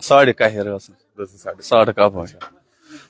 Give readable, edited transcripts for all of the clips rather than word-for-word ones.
10:30 10:30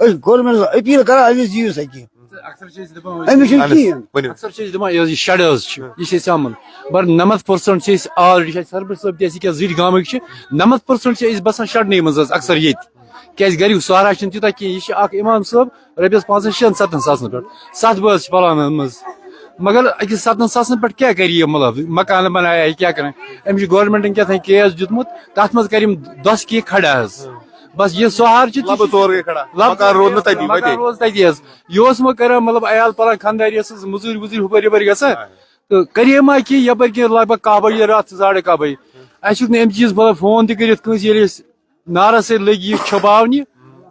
government appeal کران أمِس دِیِو سا کینٛہہ اکثر چھِ أسۍ دپان أمِس چھُنہٕ کِہیٖنۍ ؤنِو اکثر چھِ أسۍ دپان یہِ شڈ حظ چھِ یہِ چھِ أسۍ آمُت مگر 90% چھِ أسۍ آلریڈی سربت صٲب تہِ اَسہِ ییٚکیٛاہ زٕرۍ گامٕکۍ چھِ 90% چھِ أسۍ بسان شڈنٕے منٛز حظ اکثر ییٚتہِ کیٛازِ گریُک سہارا چھُنہٕ تیوٗتاہ کینٛہہ یہِ چھِ اکھ اِمام صٲب رۄپیس 5-6-7 ساسن پٮ۪ٹھ 7 بٲژ چھِ پلانن منٛز مگر أکِس 7 ساسن پٮ۪ٹھ کیٛاہ کرِ یہِ مطلب مکان بنایا یہِ کیٛاہ کرن أمِس چھُ گورمنٹن کیٛاہ تھانۍ کیس دیُتمُت تتھ منٛز کر یِم دۄس کینٛہہ کھڑا حظ بس یہِ سہار چھِ لبہٕ ژور گٔے کھڑا مکان روٗد نہٕ تتی مکان وتے روز تتی حظ یہِ اوس وۄنۍ کران مطلب عیال پلان خانداری ٲسٕس مٔزوٗرۍ ؤزوٗرۍ ہُپٲرۍ یپٲرۍ گژھان تہٕ کرے ما کینٛہہ یپٲرۍ کینٛہہ لگ بگ 1 بجے راتھ 2:30 بجے اَسہِ ہیوٚک نہٕ اَمہِ چیٖز مطلب فون تہِ کٔرِتھ کٲنٛسہِ ییٚلہِ أسۍ نارس سۭتۍ لٔگۍ یہِ چھپاونہِ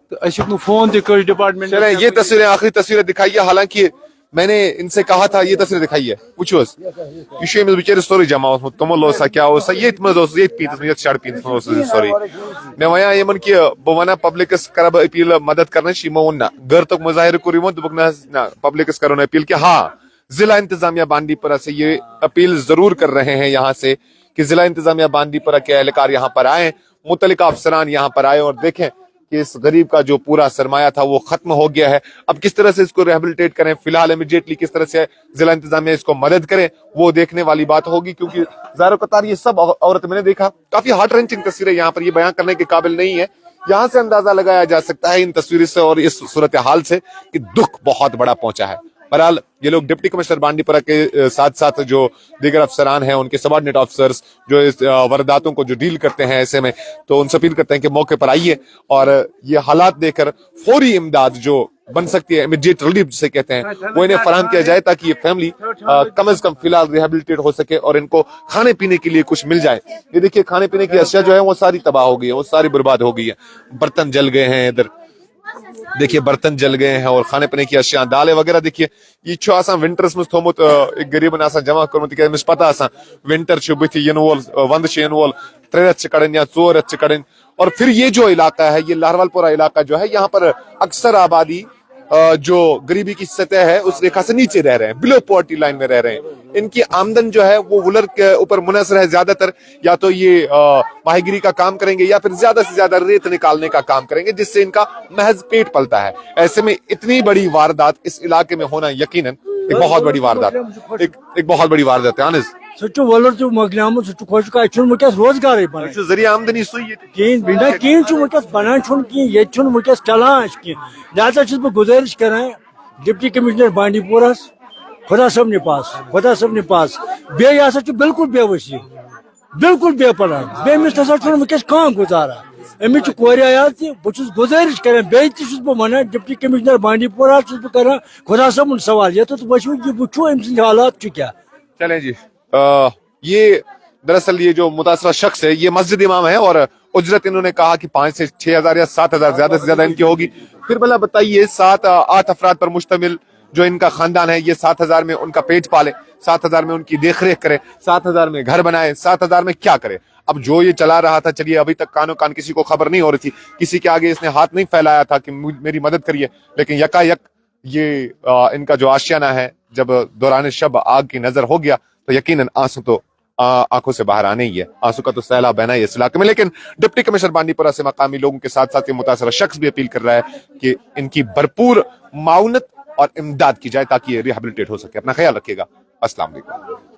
تہٕ اَسہِ ہیوٚک نہٕ فون تہِ کٔرِتھ ڈپارٹمنٹ چلیں یہ تصویریں آخری تصویریں دکھائیے حالانکہ میں نے ان سے کہا تھا یہ تصویر دکھائیے وچھو یہ چھُ أمِس بِچٲرِس سورُے جمع اوسمُت توٚمُل اوسا کیٛاہ اوسا ییٚتھۍ منٛز اوس ییٚتھۍ پیٖنتِس منٛز یتھ شڈ پیٖنتِس منٛز اوس یہِ سورُے مےٚ وَنیٛاو یِمن کہِ بہٕ وَنہٕ پبلکس کرٕ بہٕ اپیٖل مدد کرنٕچ یِمو ووٚن نہ غٲرتُک مظاہرٕ کوٚر یِمو دوٚپُکھ نہ حظ نہ پبلکس کرو نہٕ اپیٖل کہ ہاں ضلع انتظامیہ بانڈی پورہ سے یہ اپیل ضرور کر رہے ہیں یہاں سے کہ ضلع انتظامیہ بانڈی پورہ کے اہلکار یہاں پر آئیں متعلقہ افسران یہاں پر آئے اور دیکھیں کہ اس غریب کا جو پورا سرمایہ تھا وہ ختم ہو گیا ہے اب کس طرح سے اس کو ریہیبلیٹیٹ کریں فی الحال امیڈیٹلی کس طرح سے ضلع انتظامیہ اس کو مدد کرے وہ دیکھنے والی بات ہوگی کیونکہ ظاہر و قطار یہ سب عورت میں نے دیکھا کافی ہارٹ رینچنگ تصویریں یہاں پر یہ بیان کرنے کے قابل نہیں ہے یہاں سے اندازہ لگایا جا سکتا ہے ان تصویروں سے اور اس صورتحال سے کہ دکھ بہت بڑا پہنچا ہے بہرحال یہ لوگ ڈپٹی کمشنر بانڈی پورہ کے ساتھ ساتھ جو دیگر افسران ہیں ان کے سبارڈینیٹ افسرز جو اس وارداتوں کو جو ڈیل کرتے ہیں ایسے میں تو ان سے اپیل کرتے ہیں کہ موقع پر آئیے اور یہ حالات دیکھ کر فوری امداد جو بن سکتی ہے امیڈیٹ ریلیف جسے کہتے ہیں وہ انہیں فراہم کیا جائے تاکہ یہ فیملی کم از کم فی الحال ریہیبلیٹیٹ ہو سکے اور ان کو کھانے پینے کے لیے کچھ مل جائے یہ دیکھیے کھانے پینے کی اشیاء جو ہے وہ ساری تباہ ہو گئی ہے وہ ساری برباد ہو گئی ہے برتن جل گئے ہیں ادھر دیکھیے برتن جل گئے ہیں اور کھانے پینے کی اشیاء دالیں وغیرہ دیکھیے یہ چھُ آسان ونٹرس مز تھومت ایک غریبن آسان جمع کورمت تکیازِ أمِس پتہ آسان ونٹر چھُ بٕتھِ یِنہٕ وول ونٛدٕ چھُ یِنہٕ وول 3 رٮ۪تھ چھِ کڑٕنۍ یا 4 رٮ۪تھ چھِ کڑٕنۍ اور پھر یہ جو علاقہ ہے یہ لاہروال پورہ علاقہ جو ہے یہاں پر اکثر آبادی جو غریبی کی سطح ہے اس ریکھا سے نیچے رہ رہے ہیں بلو پاورٹی لائن میں رہ رہے ہیں ان کی آمدن جو ہے وہ وولر کے اوپر منحصر ہے زیادہ تر یا تو یہ ماہی گیری کا کام کریں گے یا پھر زیادہ سے زیادہ ریت نکالنے کا کام کریں گے جس سے ان کا محض پیٹ پلتا ہے ایسے میں اتنی بڑی واردات اس علاقے میں ہونا یقیناً ایک بہت بڑی واردات ایک بہت بڑی واردات ہے انس سہ ولر تہ مکلیمت سہ خوش ونکس روزگار بنان ذریعہ آمدنی سُے کہین ونکس بنان یہ ونکس چلان لہذا چھس بہ گزارش کران ڈپٹی کمشنر بانڈی پورس خدا صاحب نے پاس بیٚیہِ ہسا چھُ بالکل بے وسیع بالکل بے پلان بیٚمِس ہسا چھُنہٕ ونکس کانٛہہ گزارا امس چھ کورِ عیال تہ بہ چھس گزارش کران بیٚیہِ تہ چھس بہ ونان ڈپٹی کمشنر بانڈی پورہ چھس بہ کران خدا صاحب سوال یتھ وچھو یہ وچھو ام سٕنٛدۍ حالات چھِ کیاہ چلیں جی یہ دراصل یہ جو متاثرہ شخص ہے یہ مسجد امام ہے اور اجرت انہوں نے کہا کہ 5 سے 6 ہزار یا 7 ہزار زیادہ سے زیادہ ان کی ہوگی پھر بھلا بتائیے 7-8 افراد پر مشتمل جو ان کا خاندان ہے یہ 7,000 میں ان کا پیٹ پالے 7,000 میں ان کی دیکھ ریکھ کرے 7,000 میں گھر بنائے 7,000 میں کیا کرے اب جو یہ چلا رہا تھا چلیے ابھی تک کانوں کان کسی کو خبر نہیں ہو رہی تھی کسی کے آگے اس نے ہاتھ نہیں پھیلایا تھا کہ میری مدد کریے لیکن یکا یک یہ ان کا جو آشیانہ ہے جب دوران شب آگ کی نظر ہو گیا تو یقیناً آنسو تو آنکھوں سے باہر آنے ہی ہے آنسو کا تو سیلاب بہنا ہے اس علاقے میں لیکن ڈپٹی کمشنر بانڈی پورہ سے مقامی لوگوں کے ساتھ ساتھ یہ متاثرہ شخص بھی اپیل کر رہا ہے کہ ان کی بھرپور معاونت اور امداد کی جائے تاکہ یہ ریہیبلیٹیٹ ہو سکے اپنا خیال رکھیے گا السلام علیکم